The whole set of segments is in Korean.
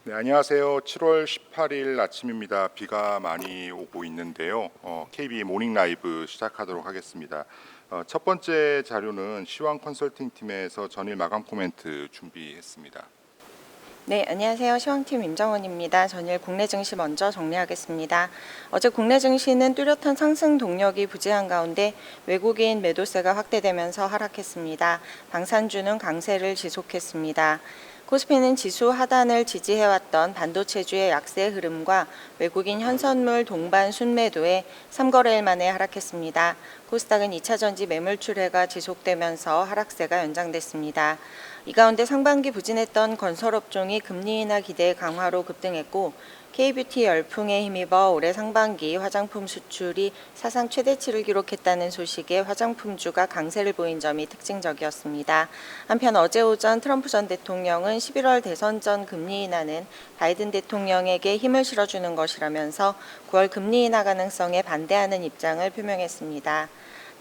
네, 안녕하세요. 7월 18일 아침입니다. 비가 많이 오고 있는데요. KB 모닝 라이브 시작하도록 하겠습니다. 첫 번째 자료는 시황 컨설팅 팀에서 전일 마감 코멘트 준비했습니다. 네, 안녕하세요. 시황팀 임정원입니다. 전일 국내 증시 먼저 정리하겠습니다. 어제 국내 증시는 뚜렷한 상승 동력이 부재한 가운데 외국인 매도세가 확대되면서 하락했습니다. 방산주는 강세를 지속했습니다. 코스피는 지수 하단을 지지해왔던 반도체주의 약세 흐름과 외국인 현선물 동반 순매도에 3거래일 만에 하락했습니다. 코스닥은 2차전지 매물 출회가 지속되면서 하락세가 연장됐습니다. 이 가운데 상반기 부진했던 건설업종이 금리 인하 기대 강화로 급등했고 K뷰티 열풍에 힘입어 올해 상반기 화장품 수출이 사상 최대치를 기록했다는 소식에 화장품주가 강세를 보인 점이 특징적이었습니다. 한편 어제 오전 트럼프 전 대통령은 11월 대선 전 금리 인하는 바이든 대통령에게 힘을 실어주는 것이라면서 9월 금리 인하 가능성에 반대하는 입장을 표명했습니다.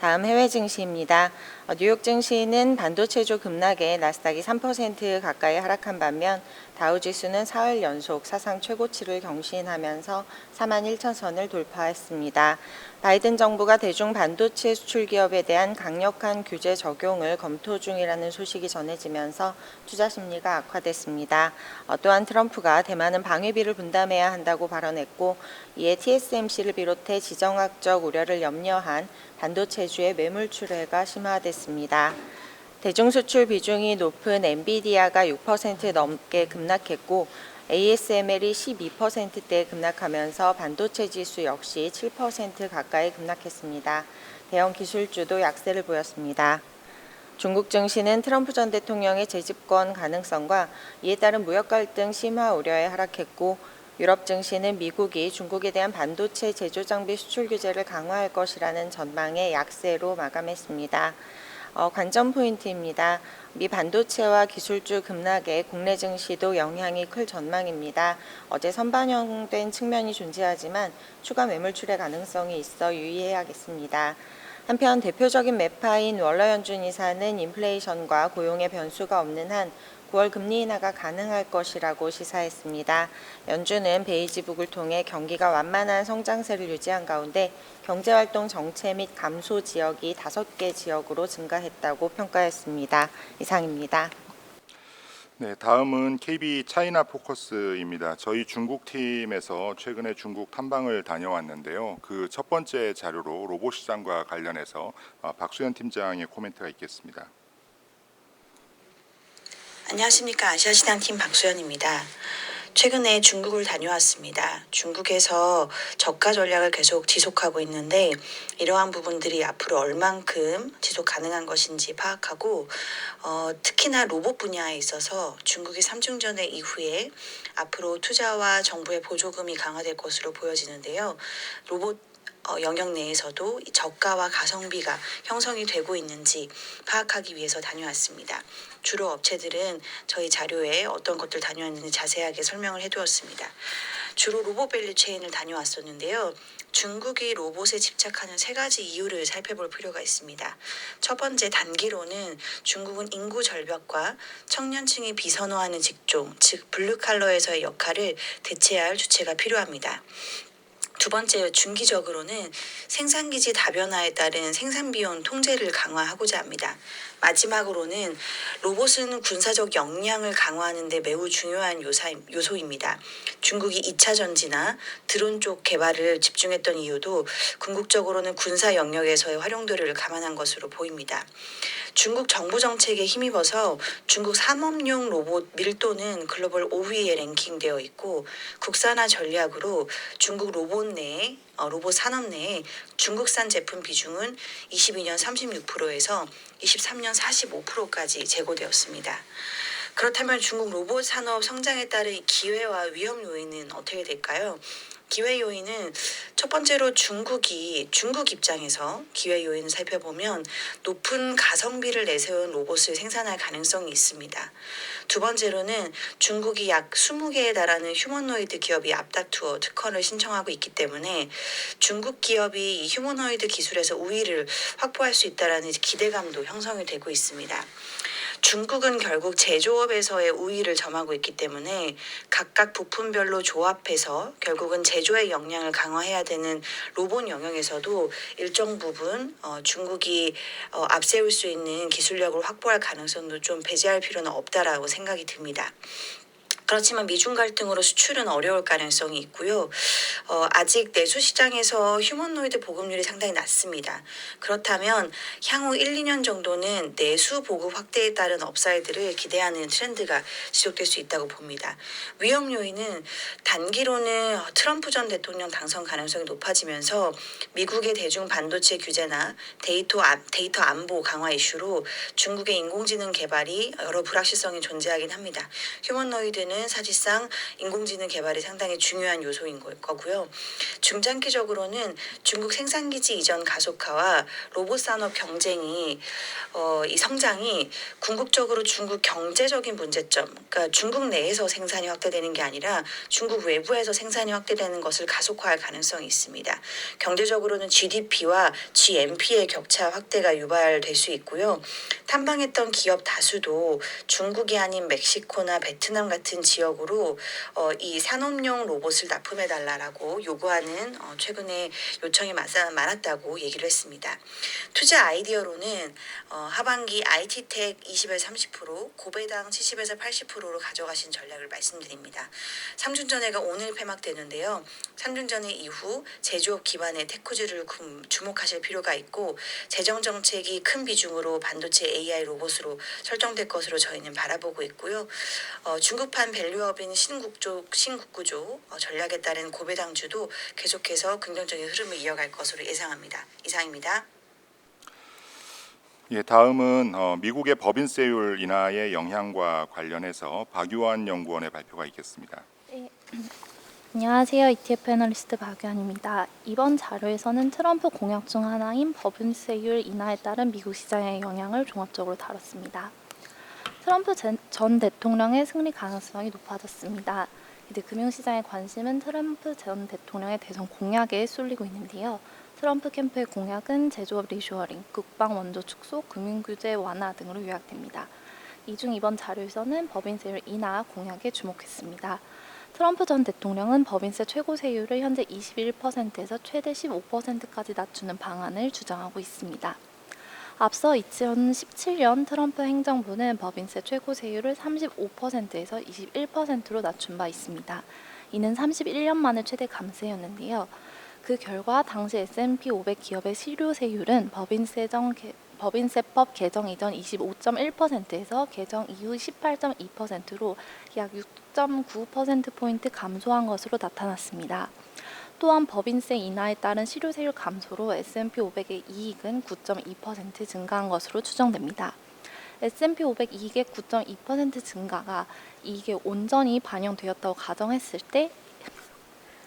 다음 해외 증시입니다. 뉴욕 증시는 반도체주 급락에 나스닥이 3% 가까이 하락한 반면 다우지수는 4일 연속 사상 최고치를 경신하면서 41,000선을 돌파했습니다. 바이든 정부가 대중 반도체 수출 기업에 대한 강력한 규제 적용을 검토 중이라는 소식이 전해지면서 투자 심리가 악화됐습니다. 또한 트럼프가 대만은 방위비를 분담해야 한다고 발언했고 이에 TSMC를 비롯해 지정학적 우려를 염려한 반도체주의 매물 출회가 심화됐습니다. 대중수출 비중이 높은 엔비디아가 6% 넘게 급락했고 ASML이 12%대 급락하면서 반도체 지수 역시 7% 가까이 급락했습니다. 대형 기술주도 약세를 보였습니다. 중국 증시는 트럼프 전 대통령의 재집권 가능성과 이에 따른 무역 갈등 심화 우려에 하락했고 유럽 증시는 미국이 중국에 대한 반도체 제조 장비 수출 규제를 강화할 것이라는 전망의 약세로 마감했습니다. 관전 포인트입니다. 미 반도체와 기술주 급락에 국내 증시도 영향이 클 전망입니다. 어제 선반영된 측면이 존재하지만 추가 매물 출회 가능성이 있어 유의해야겠습니다. 한편 대표적인 매파인 월러연준 이사는 인플레이션과 고용의 변수가 없는 한 9월 금리 인하가 가능할 것이라고 시사했습니다. 연준은 베이지북을 통해 경기가 완만한 성장세를 유지한 가운데 경제활동 정체 및 감소 지역이 5개 지역으로 증가했다고 평가했습니다. 이상입니다. 네, 다음은 KB 차이나 포커스입니다. 저희 중국 팀에서 최근에 중국 탐방을 다녀왔는데요. 그 첫 번째 자료로 로봇 시장과 관련해서 박수현 팀장의 코멘트가 있겠습니다. 안녕하십니까. 아시아시장팀 박수현입니다. 최근에 중국을 다녀왔습니다. 중국에서 저가 전략을 계속 지속하고 있는데 이러한 부분들이 앞으로 얼만큼 지속 가능한 것인지 파악하고 특히나 로봇 분야에 있어서 중국의 삼중전의 이후에 앞으로 투자와 정부의 보조금이 강화될 것으로 보여지는데요. 로봇 영역 내에서도 저가와 가성비가 형성이 되고 있는지 파악하기 위해서 다녀왔습니다. 주로 업체들은 저희 자료에 어떤 것들 다녀왔는지 자세하게 설명을 해두었습니다. 주로 로봇 밸류체인을 다녀왔었는데요. 중국이 로봇에 집착하는 3가지 이유를 살펴볼 필요가 있습니다. 첫 번째 단기로는 중국은 인구 절벽과 청년층이 비선호하는 직종, 즉 블루칼러에서의 역할을 대체할 주체가 필요합니다. 두 번째, 중기적으로는 생산기지 다변화에 따른 생산비용 통제를 강화하고자 합니다. 마지막으로는 로봇은 군사적 역량을 강화하는 데 매우 중요한 요소입니다. 중국이 2차 전지나 드론 쪽 개발을 집중했던 이유도 궁극적으로는 군사 영역에서의 활용도를 감안한 것으로 보입니다. 중국 정부 정책에 힘입어서 중국 산업용 로봇 밀도는 글로벌 5위에 랭킹되어 있고 국산화 전략으로 중국 로봇 산업 내에 중국산 제품 비중은 22년 36%에서 23년 45%까지 제고되었습니다. 그렇다면 중국 로봇 산업 성장에 따른 기회와 위험 요인은 어떻게 될까요? 기회 요인은 첫 번째로 중국 입장에서 기회 요인을 살펴보면 높은 가성비를 내세운 로봇을 생산할 가능성이 있습니다. 두 번째로는 중국이 약 20개에 달하는 휴머노이드 기업이 앞다투어 특허를 신청하고 있기 때문에 중국 기업이 이 휴머노이드 기술에서 우위를 확보할 수 있다는 기대감도 형성이 되고 있습니다. 중국은 결국 제조업에서의 우위를 점하고 있기 때문에 각각 부품별로 조합해서 결국은 제조의 역량을 강화해야 되는 로봇 영역에서도 일정 부분 중국이 앞세울 수 있는 기술력을 확보할 가능성도 좀 배제할 필요는 없다라고 생각이 듭니다. 그렇지만 미중 갈등으로 수출은 어려울 가능성이 있고요. 아직 내수 시장에서 휴머노이드 보급률이 상당히 낮습니다. 그렇다면 향후 1, 2년 정도는 내수 보급 확대에 따른 업사이드를 기대하는 트렌드가 지속될 수 있다고 봅니다. 위험 요인은 단기로는 트럼프 전 대통령 당선 가능성이 높아지면서 미국의 대중 반도체 규제나 데이터 안보 강화 이슈로 중국의 인공지능 개발이 여러 불확실성이 존재하긴 합니다. 휴머노이드는 사실상 인공지능 개발이 상당히 중요한 요소인 거고요. 중장기적으로는 중국 생산기지 이전 가속화와 로봇 산업 경쟁이 이 성장이 궁극적으로 중국 경제적인 문제점, 그러니까 중국 내에서 생산이 확대되는 게 아니라 중국 외부에서 생산이 확대되는 것을 가속화할 가능성이 있습니다. 경제적으로는 GDP와 GNP의 격차 확대가 유발될 수 있고요. 탐방했던 기업 다수도 중국이 아닌 멕시코나 베트남 같은 지역으로 이 산업용 로봇을 납품해달라고 요구하는 최근에 요청이 많았다고 얘기를 했습니다. 투자 아이디어로는 하반기 IT텍 20에서 30%, 고배당 70에서 80%로 가져가신 전략을 말씀드립니다. 삼중전해가 오늘 폐막되는데요. 삼중전해 이후 제조업 기반의 테크주를 주목하실 필요가 있고 재정 정책이 큰 비중으로 반도체 AI 로봇으로 설정될 것으로 저희는 바라보고 있고요. 중국판 밸류업인 신국구조 전략에 따른 고배당주도 계속해서 긍정적인 흐름을 이어갈 것으로 예상합니다. 이상입니다. 예, 다음은 미국의 법인세율 인하의 영향과 관련해서 박유한 연구원의 발표가 있겠습니다. 네. 안녕하세요. ETF 애널리스트 박유한입니다. 이번 자료에서는 트럼프 공약 중 하나인 법인세율 인하에 따른 미국 시장의 영향을 종합적으로 다뤘습니다. 트럼프 전 대통령의 승리 가능성이 높아졌습니다. 이제 금융시장의 관심은 트럼프 전 대통령의 대선 공약에 쏠리고 있는데요. 트럼프 캠프의 공약은 제조업 리쇼어링, 국방 원조 축소, 금융규제 완화 등으로 요약됩니다. 이 중 이번 자료에서는 법인세율 인하 공약에 주목했습니다. 트럼프 전 대통령은 법인세 최고 세율을 현재 21%에서 최대 15%까지 낮추는 방안을 주장하고 있습니다. 앞서 2017년 트럼프 행정부는 법인세 최고 세율을 35%에서 21%로 낮춘 바 있습니다. 이는 31년 만에 최대 감세였는데요. 그 결과 당시 S&P 500 기업의 실효세율은 법인세법 개정 이전 25.1%에서 개정 이후 18.2%로 약 6.9%포인트 감소한 것으로 나타났습니다. 또한 법인세 인하에 따른 실효세율 감소로 S&P 500의 이익은 9.2% 증가한 것으로 추정됩니다. S&P 500 이익의 9.2% 증가가 이익에 온전히 반영되었다고 가정했을 때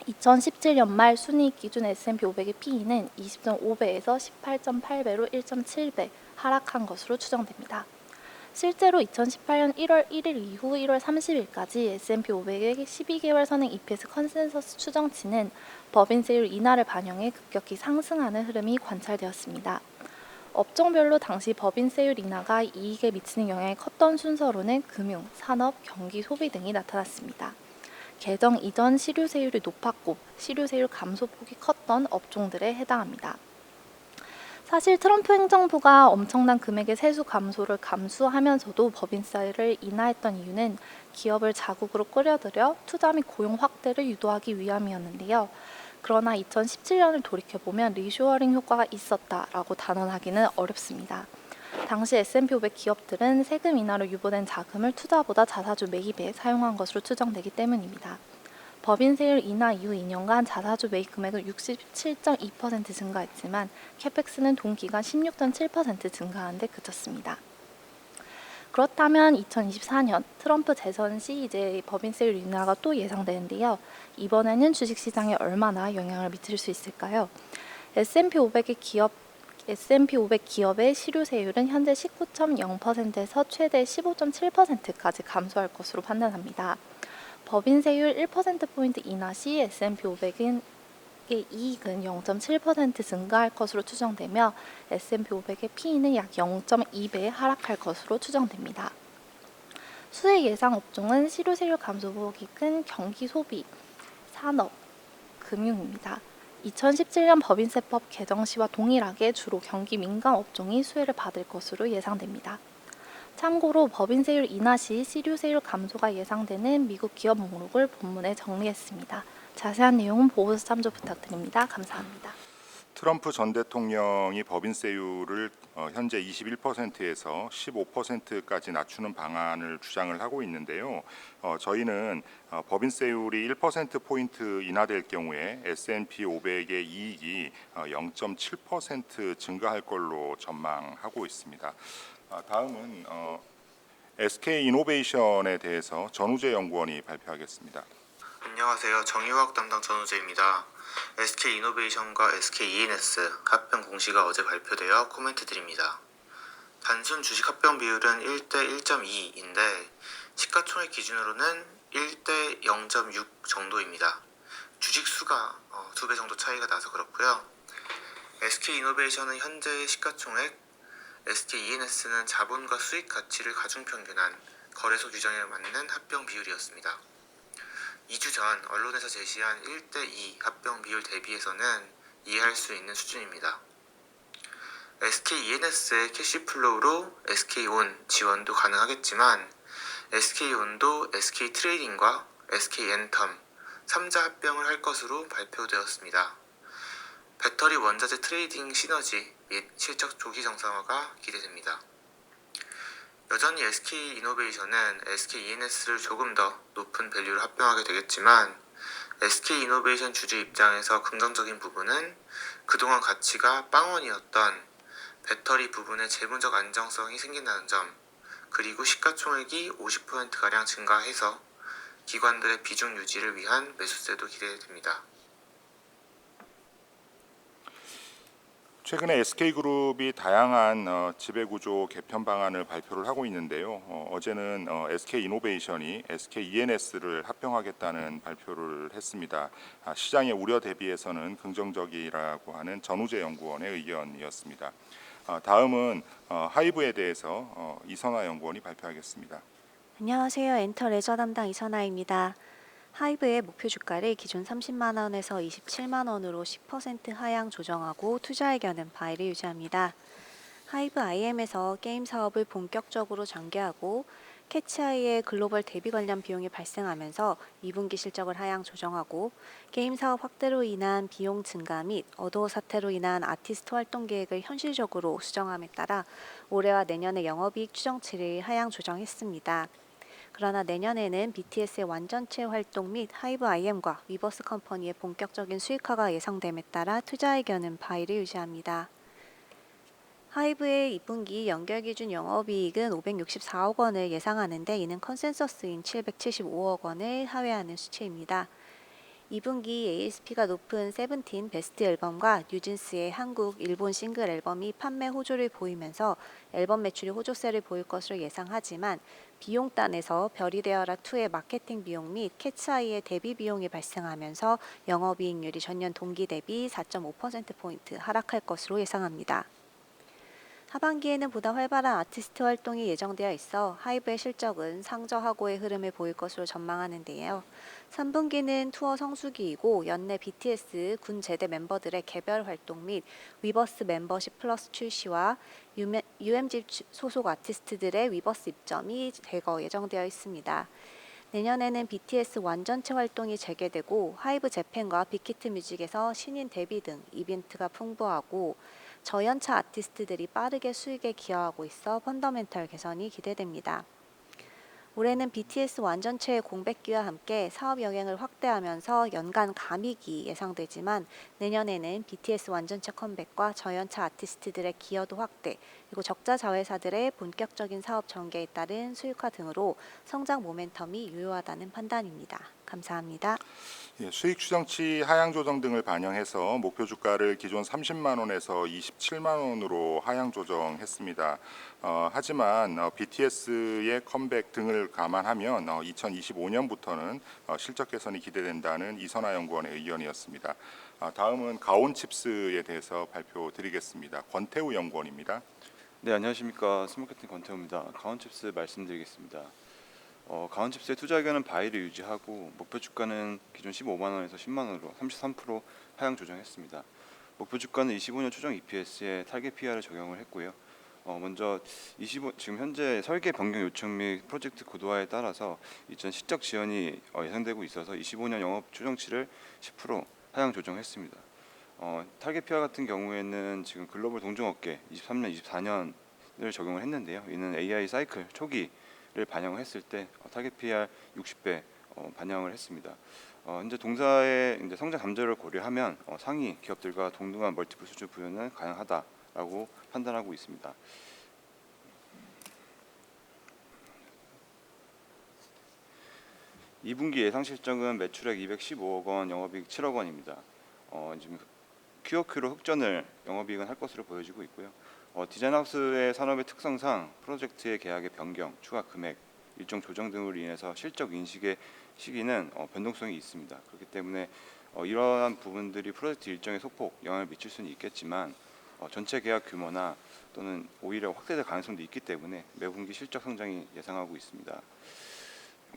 2017년 말 순이익 기준 S&P 500의 PE는 20.5배에서 18.8배로 1.7배 하락한 것으로 추정됩니다. 실제로 2018년 1월 1일 이후 1월 30일까지 S&P 500의 12개월 선행 EPS 컨센서스 추정치는 법인세율 인하를 반영해 급격히 상승하는 흐름이 관찰되었습니다. 업종별로 당시 법인세율 인하가 이익에 미치는 영향이 컸던 순서로는 금융, 산업, 경기, 소비 등이 나타났습니다. 개정 이전 실효세율이 높았고 실효세율 감소폭이 컸던 업종들에 해당합니다. 사실 트럼프 행정부가 엄청난 금액의 세수 감소를 감수하면서도 법인세를 인하했던 이유는 기업을 자국으로 끌어들여 투자 및 고용 확대를 유도하기 위함이었는데요. 그러나 2017년을 돌이켜보면 리쇼어링 효과가 있었다라고 단언하기는 어렵습니다. 당시 S&P 500 기업들은 세금 인하로 유보된 자금을 투자보다 자사주 매입에 사용한 것으로 추정되기 때문입니다. 법인세율 인하 이후 2년간 자사주 매입 금액은 67.2% 증가했지만 캐펙스는 동기간 16.7% 증가한 데 그쳤습니다. 그렇다면 2024년 트럼프 재선 시 이제 법인세율 인하가 또 예상되는데요. 이번에는 주식시장에 얼마나 영향을 미칠 수 있을까요? S&P 500 기업의 실효세율은 현재 19.0%에서 최대 15.7%까지 감소할 것으로 판단합니다. 법인세율 1%포인트 인하 시 S&P 500은 이익은 0.7% 증가할 것으로 추정되며 S&P 500의 P는 약 0.2배 하락할 것으로 추정됩니다. 수혜 예상 업종은 실효세율 감소 폭이 큰 경기 소비, 산업, 금융입니다. 2017년 법인세법 개정 시와 동일하게 주로 경기 민감 업종이 수혜를 받을 것으로 예상됩니다. 참고로 법인세율 인하 시 실효세율 감소가 예상되는 미국 기업 목록을 본문에 정리했습니다. 자세한 내용은 보고서 참조 부탁드립니다. 감사합니다. 트럼프 전 대통령이 법인세율을 현재 21%에서 15%까지 낮추는 방안을 주장을 하고 있는데요. 저희는 법인세율이 1%포인트 인하될 경우에 S&P 500의 이익이 0.7% 증가할 걸로 전망하고 있습니다. 다음은 SK이노베이션에 대해서 전우재 연구원이 발표하겠습니다. 안녕하세요. 정유학 담당 전우재입니다. SK이노베이션과 SKENS 합병 공시가 어제 발표되어 코멘트 드립니다. 단순 주식 합병 비율은 1대 1.2인데 시가총액 기준으로는 1대 0.6 정도입니다. 주식 수가 2배 정도 차이가 나서 그렇고요. SK이노베이션은 현재 시가총액, SKENS는 자본과 수익 가치를 가중평균한 거래소 규정에 맞는 합병 비율이었습니다. 2주 전 언론에서 제시한 1대2 합병 비율 대비해서는 이해할 수 있는 수준입니다. SKENS의 캐시플로우로 SK온 지원도 가능하겠지만 SK온도 SK트레이딩과 SK엔텀 3자 합병을 할 것으로 발표되었습니다. 배터리 원자재 트레이딩 시너지 및 실적 조기 정상화가 기대됩니다. 여전히 SK이노베이션은 SKENS를 조금 더 높은 밸류로 합병하게 되겠지만 SK이노베이션 주주 입장에서 긍정적인 부분은 그동안 가치가 빵원이었던 배터리 부분의 재무적 안정성이 생긴다는 점, 그리고 시가총액이 50%가량 증가해서 기관들의 비중 유지를 위한 매수세도 기대됩니다. 최근에 SK그룹이 다양한 지배구조 개편 방안을 발표를 하고 있는데요. 어제는 SK이노베이션이 SKENS를 합병하겠다는 발표를 했습니다. 시장의 우려 대비해서는 긍정적이라고 하는 전우재 연구원의 의견이었습니다. 다음은 하이브에 대해서 이선화 연구원이 발표하겠습니다. 안녕하세요. 엔터 레저 담당 이선아입니다. 하이브의 목표 주가를 기존 30만 원에서 27만 원으로 10% 하향 조정하고 투자 의견은 바이를 유지합니다. 하이브 IM에서 게임 사업을 본격적으로 전개하고 캐치아이의 글로벌 대비 관련 비용이 발생하면서 2분기 실적을 하향 조정하고 게임 사업 확대로 인한 비용 증가 및 어도어 사태로 인한 아티스트 활동 계획을 현실적으로 수정함에 따라 올해와 내년의 영업이익 추정치를 하향 조정했습니다. 그러나 내년에는 BTS의 완전체 활동 및 하이브 IM과 위버스 컴퍼니의 본격적인 수익화가 예상됨에 따라 투자 의견은 바이를 유지합니다. 하이브의 2분기 연결 기준 영업이익은 564억 원을 예상하는데 이는 컨센서스인 775억 원을 하회하는 수치입니다. 2분기 ASP가 높은 세븐틴 베스트 앨범과 뉴진스의 한국, 일본 싱글 앨범이 판매 호조를 보이면서 앨범 매출이 호조세를 보일 것으로 예상하지만 비용단에서 별이 되어라 2의 마케팅 비용 및 캐치아이의 대비 비용이 발생하면서 영업이익률이 전년 동기 대비 4.5%포인트 하락할 것으로 예상합니다. 하반기에는 보다 활발한 아티스트 활동이 예정되어 있어 하이브의 실적은 상저하고의 흐름을 보일 것으로 전망하는데요. 3분기는 투어 성수기이고 연내 BTS 군 제대 멤버들의 개별 활동 및 위버스 멤버십 플러스 출시와 UMG 소속 아티스트들의 위버스 입점이 대거 예정되어 있습니다. 내년에는 BTS 완전체 활동이 재개되고 하이브 재팬과 빅히트 뮤직에서 신인 데뷔 등 이벤트가 풍부하고 저연차 아티스트들이 빠르게 수익에 기여하고 있어 펀더멘털 개선이 기대됩니다. 올해는 BTS 완전체의 공백기와 함께 사업 영향을 확대하면서 연간 감익이 예상되지만 내년에는 BTS 완전체 컴백과 저연차 아티스트들의 기여도 확대, 그리고 적자 자회사들의 본격적인 사업 전개에 따른 수익화 등으로 성장 모멘텀이 유효하다는 판단입니다. 감사합니다. 예, 수익 추정치 하향 조정 등을 반영해서 목표 주가를 기존 30만 원에서 27만 원으로 하향 조정했습니다. 하지만 BTS의 컴백 등을 감안하면 2025년부터는 실적 개선이 기대된다는 이선화 연구원의 의견이었습니다. 다음은 가온칩스에 대해서 발표드리겠습니다. 권태우 연구원입니다. 네, 안녕하십니까. 스마케팅 권태우입니다. 가온칩스 말씀드리겠습니다. 가온칩스의 투자 의견은 바이를 유지하고 목표 주가는 기존 15만 원에서 10만 원으로 33% 하향 조정했습니다. 목표 주가는 25년 추정 EPS에 타겟 PR을 적용을 했고요. 먼저 지금 현재 설계 변경 요청 및 프로젝트 고도화에 따라서 이전 실적 지연이 예상되고 있어서 25년 영업 추정치를 10% 하향 조정했습니다. 타겟 PR 같은 경우에는 지금 글로벌 동종업계 23년, 24년을 적용을 했는데요. 이는 AI 사이클 초기를 반영을 했을 때 타겟 PR 60배 반영을 했습니다. 현재 동사의 이제 성장 잠재를 고려하면 상위 기업들과 동등한 멀티플 수준 부여는 가능하다라고 판단하고 있습니다. (2분기) 예상 실적은 매출액 215억 원, 영업이익 7억 원입니다. 지금 QOQ로 흑전을 영업이익은 할 것으로 보여지고 있고요. 디자인하우스의 산업의 특성상 프로젝트의 계약의 변경, 추가 금액, 일정 조정 등으로 인해서 실적 인식의 시기는 변동성이 있습니다. 그렇기 때문에 이러한 부분들이 프로젝트 일정에 소폭 영향을 미칠 수는 있겠지만 전체 계약 규모나 또는 오히려 확대될 가능성도 있기 때문에 매분기 실적 성장이 예상하고 있습니다.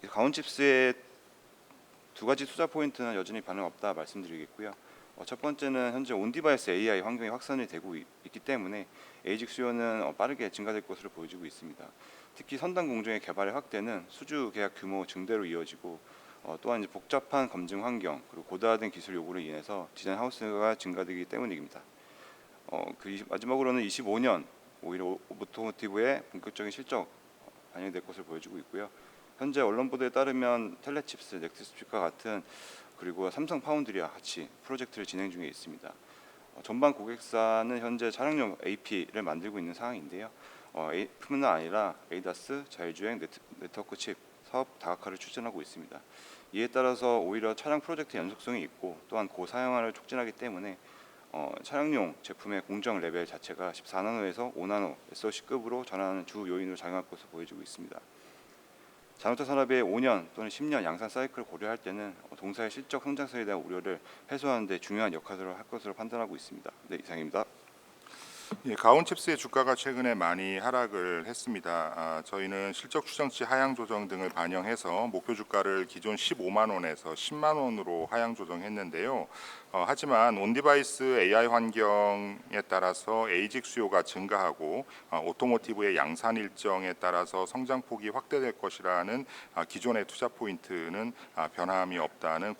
가온칩스의 두 가지 투자 포인트는 여전히 반응 없다 말씀드리겠고요. 첫 번째는 현재 온디바이스 AI 환경이 확산이 되고 있기 때문에 ASIC 수요는 빠르게 증가될 것으로 보여지고 있습니다. 특히 선단 공정의 개발의 확대는 수주 계약 규모 증대로 이어지고 또한 이제 복잡한 검증 환경 그리고 고도화된 기술 요구로 인해서 디자인 하우스가 증가되기 때문입니다. 마지막으로는 25년 오히려 오토모티브의 본격적인 실적 반영될 것으로 보여지고 있고요. 현재 언론 보도에 따르면 텔레칩스, 넥스트칩과 같은 그리고 삼성 파운드리와 같이 프로젝트를 진행 중에 있습니다. 전반 고객사는 현재 차량용 AP를 만들고 있는 상황인데요. 뿐만 아니라 ADAS, 자율주행, 네트워크 칩 사업 다각화를 추진하고 있습니다. 이에 따라서 오히려 차량 프로젝트 연속성이 있고 또한 고사양화를 촉진하기 때문에 차량용 제품의 공정 레벨 자체가 14나노에서 5나노 SoC급으로 전환하는 주 요인으로 작용할 것으로 보여지고 있습니다. 자동차 산업의 5년 또는 10년 양산 사이클을 고려할 때는 동사의 실적 성장성에 대한 우려를 해소하는 데 중요한 역할을 할 것으로 판단하고 있습니다. 네, 이상입니다. 예, 가온칩스의 주가가 최근에 많이 하락을 했습니다. 저희는 실적 추정치 하향 조정 등을 반영해서 목표 주가를 기존 15만 원에서 10만 원으로 하향 조정했는데요. 하지만 온디바이스 AI 환경에 따라서 ASIC 수요가 증가하고 오토모티브의 양산 일정에 따라서 성장폭이 확대될 것이라는 기존의 투자 포인트는 변함이 없다는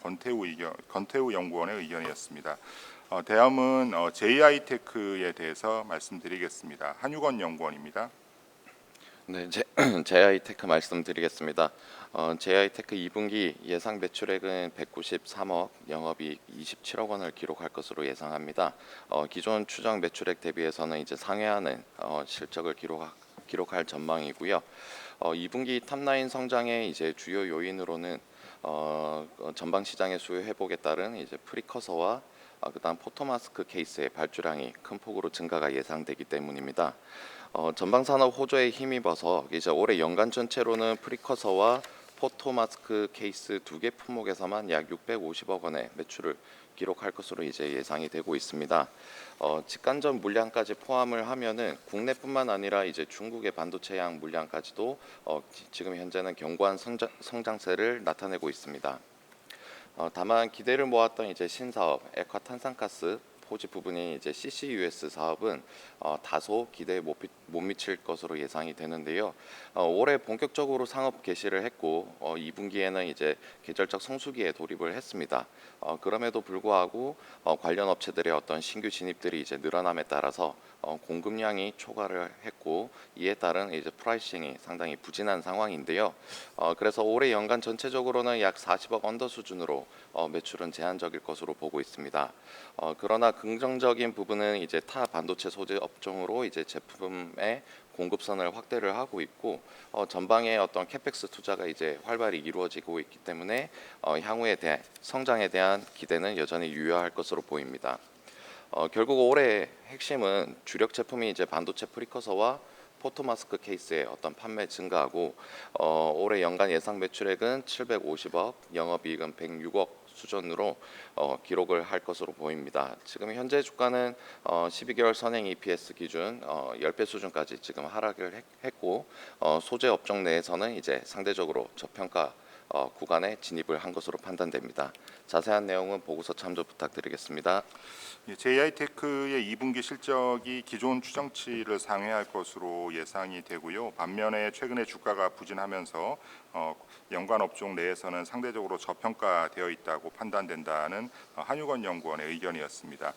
권태우 연구원의 의견이었습니다. 다음은 JI테크에 대해서 말씀드리겠습니다. 한유건 연구원입니다. 네, JI테크 말씀드리겠습니다. JI테크 2분기 예상 매출액은 193억, 영업이익 27억 원을 기록할 것으로 예상합니다. 기존 추정 매출액 대비해서는 이제 상회하는 실적을 기록할 전망이고요. 2분기 탑라인 성장의 이제 주요 요인으로는 전방 시장의 수요 회복에 따른 이제 프리커서와 그다음 포토마스크 케이스의 발주량이 큰 폭으로 증가가 예상되기 때문입니다. 전방 산업 호조에 힘입어서 이제 올해 연간 전체로는 프리커서와 포토마스크 케이스 두 개 품목에서만 약 650억 원의 매출을 기록할 것으로 이제 예상이 되고 있습니다. 직간접 물량까지 포함을 하면은 국내뿐만 아니라 이제 중국의 반도체양 물량까지도 지금 현재는 견고한 성장세를 나타내고 있습니다. 다만 기대를 모았던 이제 신사업 액화 탄산가스 포지 부분인 이제 CCUS 사업은 다소 기대에 못 미칠 것으로 예상이 되는데요. 올해 본격적으로 상업 개시를 했고 2분기에는 이제 계절적 성수기에 돌입을 했습니다. 그럼에도 불구하고 관련 업체들의 어떤 신규 진입들이 이제 늘어남에 따라서 공급량이 초과를 했고 이에 따른 이제 프라이싱이 상당히 부진한 상황인데요. 그래서 올해 연간 전체적으로는 약 40억 언더 수준으로 매출은 제한적일 것으로 보고 있습니다. 그러나 긍정적인 부분은 이제 타 반도체 소재 업종으로 이제 제품의 공급선을 확대를 하고 있고 전방의 어떤 캐펙스 투자가 이제 활발히 이루어지고 있기 때문에 향후에 대한 성장에 대한 기대는 여전히 유효할 것으로 보입니다. 결국 올해 핵심은 주력 제품이 이제 반도체 프리커서와 포토마스크 케이스의 어떤 판매 증가하고 올해 연간 예상 매출액은 750억, 영업이익은 106억 수준으로 기록을 할 것으로 보입니다. 지금 현재 주가는 12개월 선행 EPS 기준 10배 수준까지 지금 하락을 했고 소재 업종 내에서는 이제 상대적으로 저평가 구간에 진입을 한 것으로 판단됩니다. 자세한 내용은 보고서 참조 부탁드리겠습니다. JI테크의 2분기 실적이 기존 추정치를 상회할 것으로 예상이 되고요. 반면에 최근에 주가가 부진하면서 연관 업종 내에서는 상대적으로 저평가되어 있다고 판단된다는 한유건 연구원의 의견이었습니다.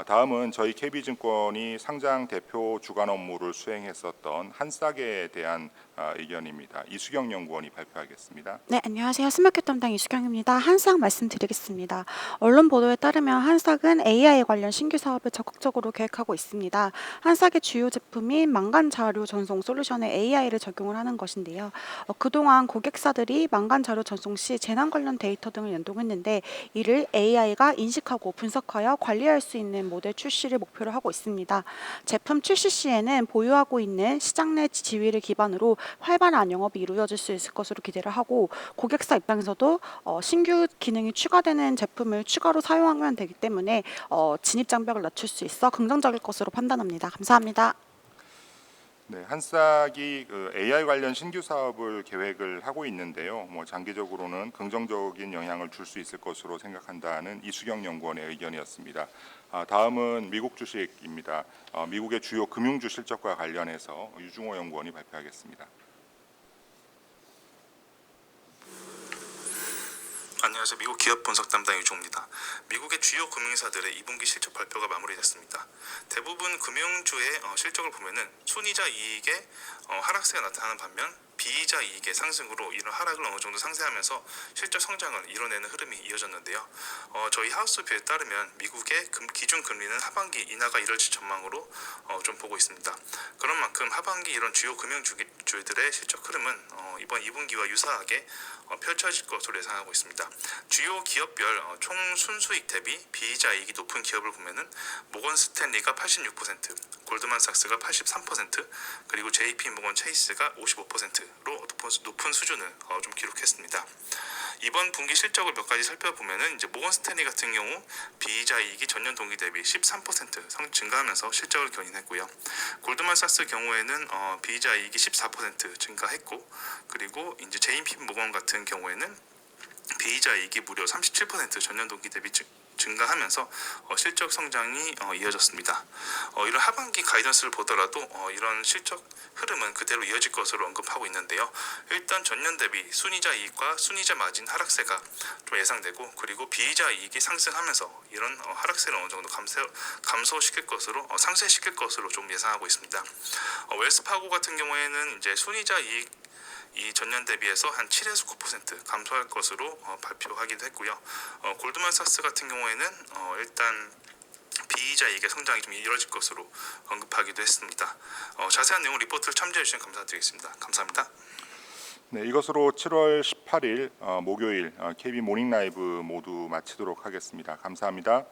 다음은 저희 KB증권이 상장 대표 주간 업무를 수행했었던 한싹에 대한 의견입니다. 이수경 연구원이 발표하겠습니다. 네, 안녕하세요. 스마켓 담당 이수경입니다. 한싹 말씀드리겠습니다. 언론 보도에 따르면 한싹은 AI 관련 신규 사업을 적극적으로 계획하고 있습니다. 한싹의 주요 제품인 망간 자료 전송 솔루션에 AI를 적용을 하는 것인데요. 그동안 고객사들이 망간 자료 전송 시 재난 관련 데이터 등을 연동했는데 이를 AI가 인식하고 분석하여 관리할 수 있는 모델 출시를 목표로 하고 있습니다. 제품 출시 시에는 보유하고 있는 시장 내 지위를 기반으로 활발한 영업이 이루어질 수 있을 것으로 기대를 하고 고객사 입장에서도 신규 기능이 추가되는 제품을 추가로 사용하면 되기 때문에 진입 장벽을 낮출 수 있어 긍정적일 것으로 판단합니다. 감사합니다. 네, 한싹이 AI 관련 신규 사업을 계획을 하고 있는데요. 장기적으로는 긍정적인 영향을 줄 수 있을 것으로 생각한다는 이수경 연구원의 의견이었습니다. 다음은 미국 주식입니다. 미국의 주요 금융주 실적과 관련해서 유중호 연구원이 발표하겠습니다. 안녕하세요. 미국 기업 분석 담당 유종입니다. 미국의 주요 금융사들의 2분기 실적 발표가 마무리됐습니다. 대부분 금융주의 실적을 보면은 순이자 이익의 하락세가 나타나는 반면 비이자 이익의 상승으로 이런 하락을 어느 정도 상쇄하면서 실적 성장을 이뤄내는 흐름이 이어졌는데요. 저희 하우스표에 따르면 미국의 기준 금리는 하반기 인하가 이뤄질 전망으로 좀 보고 있습니다. 그런 만큼 하반기 이런 주요 금융주들의 실적 흐름은 이번 2분기와 유사하게 펼쳐질 것으로 예상하고 있습니다. 주요 기업별 총 순수익 대비 비이자 이익이 높은 기업을 보면은 모건 스탠리가 86%, 골드만삭스가 83%, 그리고 JP 모건 체이스가 55%로 높은 수준을 좀 기록했습니다. 이번 분기 실적을 몇 가지 살펴보면은 이제 모건 스탠리 같은 경우 비이자 이익이 전년 동기 대비 13% 증가하면서 실적을 견인했고요. 골드만삭스 경우에는 비이자 이익이 14% 증가했고, 그리고 이제 JP 모건 같은 경우에는 비이자 이익이 무려 37% 전년 동기 대비 증가하면서 실적 성장이 이어졌습니다. 이런 하반기 가이던스를 보더라도 이런 실적 흐름은 그대로 이어질 것으로 언급하고 있는데요. 일단 전년 대비 순이자 이익과 순이자 마진 하락세가 좀 예상되고, 그리고 비이자 이익이 상승하면서 이런 하락세를 어느 정도 감소시킬 것으로 상쇄시킬 것으로 좀 예상하고 있습니다. 웰스파고 같은 경우에는 이제 순이자 이익 이 전년 대비해서 한 7에서 9% 감소할 것으로 발표하기도 했고요. 골드만삭스 같은 경우에는 일단 비이자 이익의 성장이 좀 이뤄질 것으로 언급하기도 했습니다. 자세한 내용 리포트를 참조해 주시면 감사드리겠습니다. 감사합니다. 네, 이것으로 7월 18일 목요일 KB 모닝 라이브 모두 마치도록 하겠습니다. 감사합니다.